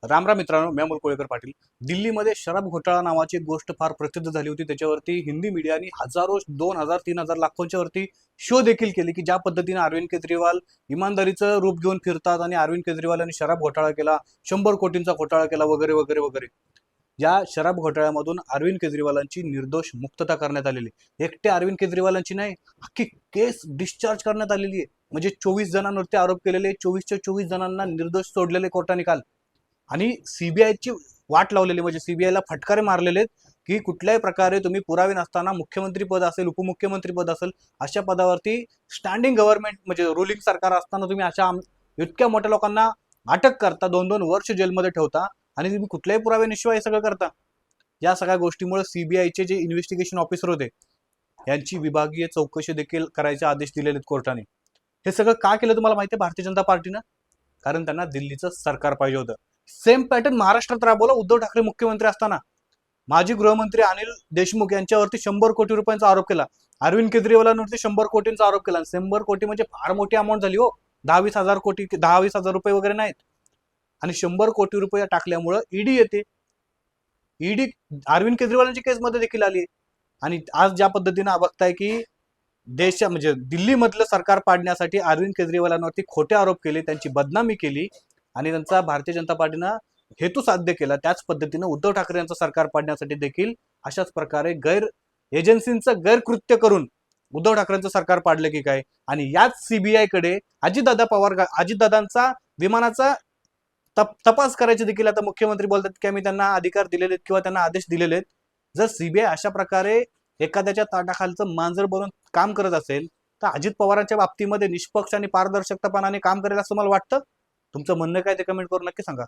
रामराम मित्रांनो, मी अमोल कोळेकर पाटील. दिल्लीमध्ये शराब घोटाळा नावाची एक गोष्ट फार प्रसिद्ध झाली होती. त्याच्यावरती हिंदी मीडियानी हजारो 2,000 3,000 लाखोंच्या वरती शो देखील केले की ज्या पद्धतीने अरविंद केजरीवाल इमानदारीचं रूप घेऊन फिरतात आणि अरविंद केजरीवाल यांनी शराब घोटाळा केला, 100 कोटींचा घोटाळा केला वगैरे वगैरे वगैरे. या शराब घोटाळ्यामधून अरविंद केजरीवालांची निर्दोष मुक्तता करण्यात आलेली. एकट्या अरविंद केजरीवालांची नाही, अख्खी केस डिस्चार्ज करण्यात आलेली आहे. म्हणजे 24 जणांवरती आरोप केलेले, 24च्या 24 जणांना निर्दोष सोडलेले कोर्टाने काल. आणि सीबीआयची वाट लावलेली, म्हणजे सीबीआयला फटकारे मारलेले की कुठल्याही प्रकारे तुम्ही पुरावे नसताना मुख्यमंत्री पद असेल, उपमुख्यमंत्री पद असेल, अशा पदावरती स्टँडिंग गव्हर्नमेंट म्हणजे रुलिंग सरकार असताना तुम्ही अशा इतक्या मोठ्या लोकांना अटक करता, 2-2 वर्ष जेलमध्ये ठेवता आणि तुम्ही कुठल्याही पुराव्याशिवाय हे सगळं करता. या सगळ्या गोष्टीमुळे सीबीआयचे जे इन्व्हेस्टिगेशन ऑफिसर होते यांची विभागीय चौकशी देखील करायचे आदेश दिलेले कोर्टाने. हे सगळं का केलं तुम्हाला माहिती आहे भारतीय जनता पार्टीनं? कारण त्यांना दिल्लीचं सरकार पाहिजे होतं. सेम पॅटर्न महाराष्ट्रात राबवला उद्धव ठाकरे मुख्यमंत्री असताना. माजी गृहमंत्री अनिल देशमुख यांच्यावरती 100 कोटी रुपयांचा आरोप केला. अरविंद केजरीवालांवरती 100 कोटींचा आरोप केला. 100 कोटी म्हणजे फार मोठी अमाऊंट झाली हो. 10-20 हजार कोटी, 10-20 हजार रुपये वगैरे नाहीत. आणि 100 कोटी रुपये टाकल्यामुळं ईडी येते. ईडी अरविंद केजरीवालांची केसमध्ये देखील आली. आणि आज ज्या पद्धतीने बघताय की म्हणजे दिल्लीमधलं सरकार पाडण्यासाठी अरविंद केजरीवालांवरती खोटे आरोप केले, त्यांची बदनामी केली आणि त्यांचा भारतीय जनता पार्टीनं हेतू साध्य केला. त्याच पद्धतीनं उद्धव ठाकरे यांचं सरकार पाडण्यासाठी देखील अशाच प्रकारे एजन्सींचं गैरकृत्य करून उद्धव ठाकरेंचं सरकार पाडलं की काय. आणि याच सीबीआय कडे अजितदादांचा विमानाचा तपास करायचे देखील आता मुख्यमंत्री बोलतात की आम्ही त्यांना अधिकार दिलेले किंवा त्यांना आदेश दिलेले. जर सीबीआय अशा प्रकारे एखाद्याच्या ताटाखालचं मांजर बनून काम करत असेल तर अजित पवारांच्या बाबतीमध्ये निष्पक्ष आणि पारदर्शकतापणाने काम करेल असं मला वाटतं. तुमचं म्हणणं काय ते कमेंट करून नक्की सांगा.